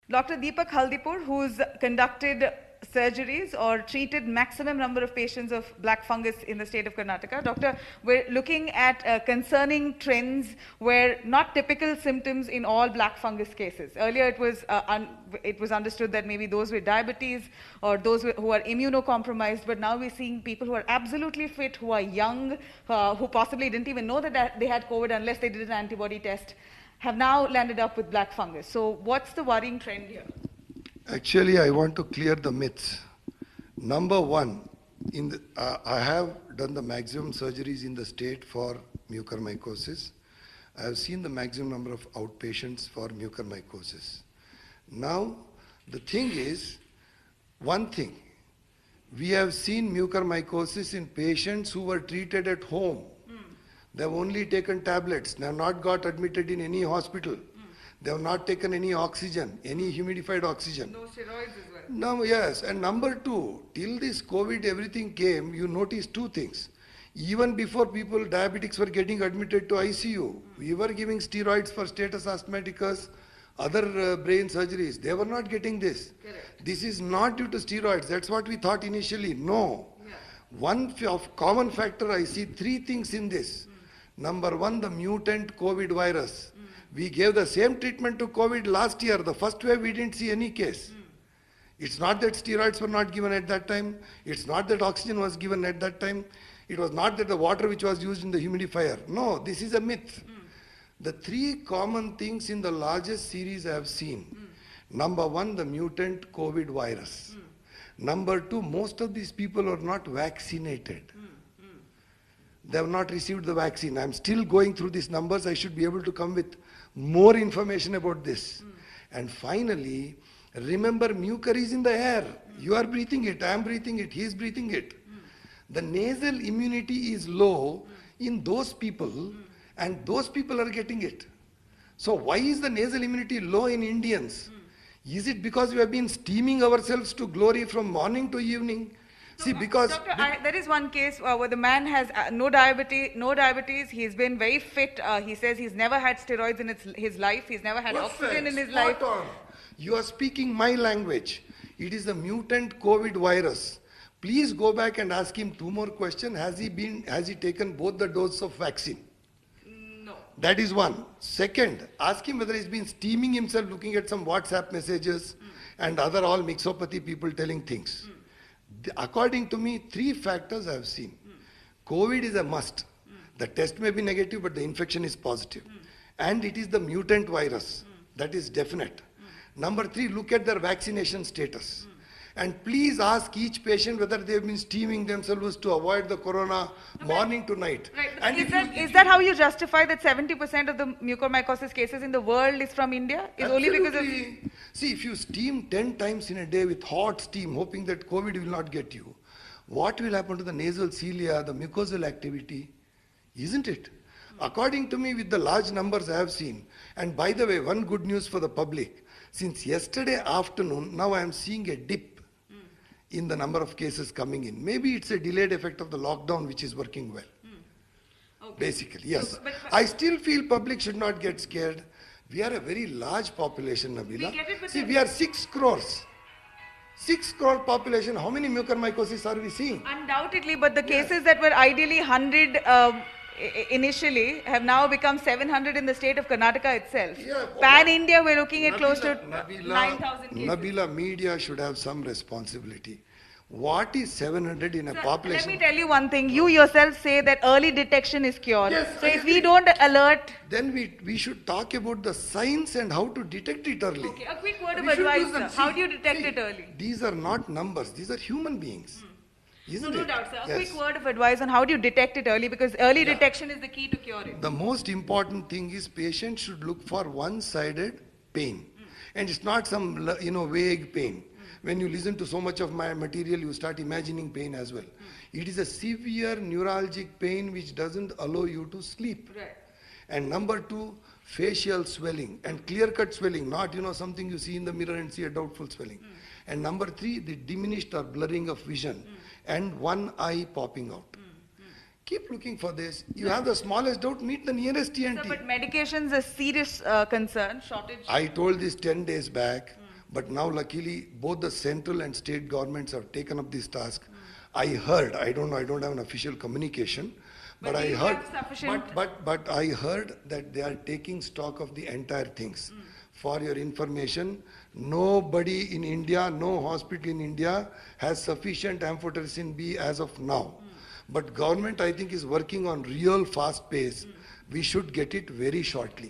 Dr. Deepak Haldipur, who's conducted surgeries or treated maximum number of patients of black fungus in the state of Karnataka. Doctor, we're looking at concerning trends where not typical symptoms in all black fungus cases. Earlier it was understood that maybe those with diabetes or those who are immunocompromised, but now we're seeing people who are absolutely fit, who are young, who possibly didn't even know that they had COVID unless they did an antibody test, have now landed up with black fungus. So what's the worrying trend here? Actually, I want to clear the myths. Number one, I have done the maximum surgeries in the state for mucormycosis. I have seen the maximum number of outpatients for mucormycosis. Now, the thing is, one thing, we have seen mucormycosis in patients who were treated at home. They have only taken tablets. They have not got admitted in any hospital. They have not taken any oxygen, any humidified oxygen. No steroids as well. No, yes. And number two, till this COVID everything came, you notice two things. Even before people, diabetics were getting admitted to ICU, we were giving steroids for status asthmaticus, other brain surgeries. They were not getting this. Correct. This is not due to steroids. That's what we thought initially. No. Yeah. One common factor, I see three things in this. Number one, the mutant COVID virus. We gave the same treatment to COVID last year. The first wave, we didn't see any case. It's not that steroids were not given at that time. It's not that oxygen was given at that time. It was not that the water which was used in the humidifier. No, this is a myth. The three common things in the largest series I have seen. Number one, the mutant COVID virus. Number two, most of these people are not vaccinated. They have not received the vaccine. I'm still going through these numbers. I should be able to come with more information about this. And finally, remember, mucor is in the air. You are breathing it, I am breathing it, he is breathing it. The nasal immunity is low in those people, and those people are getting it. So why is the nasal immunity low in Indians? Is it because we have been steaming ourselves to glory from morning to evening? See, because Doctor, there is one case where the man has no diabetes. He's been very fit. He says he's never had steroids in his life. He's never had oxygen in his life. Spot on. You are speaking my language. It is the mutant COVID virus. Please go back and ask him two more questions. Has he taken both the doses of vaccine? No. That is one. Second, ask him whether he's been steaming himself looking at some WhatsApp messages and other all mixopathy people telling things. According to me, three factors I have seen. COVID is a must. The test may be negative, but the infection is positive. And it is the mutant virus. That is definite. Number three, look at their vaccination status. And please ask each patient whether they have been steaming themselves to avoid the corona morning to night. Right. And Is that how you justify that 70% of the mucormycosis cases in the world is from India? Is only because of... See, if you steam 10 times in a day with hot steam, hoping that COVID will not get you, what will happen to the nasal cilia, the mucosal activity? Isn't it? According to me, with the large numbers I have seen, and by the way, one good news for the public, since yesterday afternoon, now I am seeing a dip in the number of cases coming in. Maybe it's a delayed effect of the lockdown which is working well. Okay. Basically, yes. So, but I still feel public should not get scared. We are a very large population, Nabila. We get it, but See, we are 6 crores. 6 crore population. How many mucormycosis are we seeing? Undoubtedly, but the cases that were ideally 100 initially have now become 700 in the state of Karnataka itself. Yeah, Pan-India, we're looking at close to Nabila, 9,000 cases. Nabila, media should have some responsibility. What is 700 in a population? Let me tell you one thing. You yourself say that early detection is cure. Yes, so I if agree. we don't alert... Then we should talk about the science and how to detect it early. Okay, a quick word of We should advice, do some- sir. How see, do you detect see, it early? These are not numbers. These are human beings. Isn't No it? doubt, sir. A Yes. quick word of advice on how do you detect it early, because early detection is the key to curing. The most important thing is patients should look for one-sided pain. And it's not some vague pain. When you listen to so much of my material, you start imagining pain as well. It is a severe neuralgic pain which doesn't allow you to sleep. Right. And number two, facial swelling and clear-cut swelling, not something you see in the mirror and see a doubtful swelling. And number three, the diminished or blurring of vision and one eye popping out. Keep looking for this. You have the smallest doubt, meet the nearest TNT. Sir, but medications is a serious concern, shortage. I told this 10 days back. But now luckily both the central and state governments have taken up this task. I heard, I don't know, I don't have an official communication, but do I you heard, have sufficient- but I heard that they are taking stock of the entire things. For your information, nobody in India, no hospital in India has sufficient amphotericin B as of now. But government, I think, is working on real fast pace. We should get it very shortly.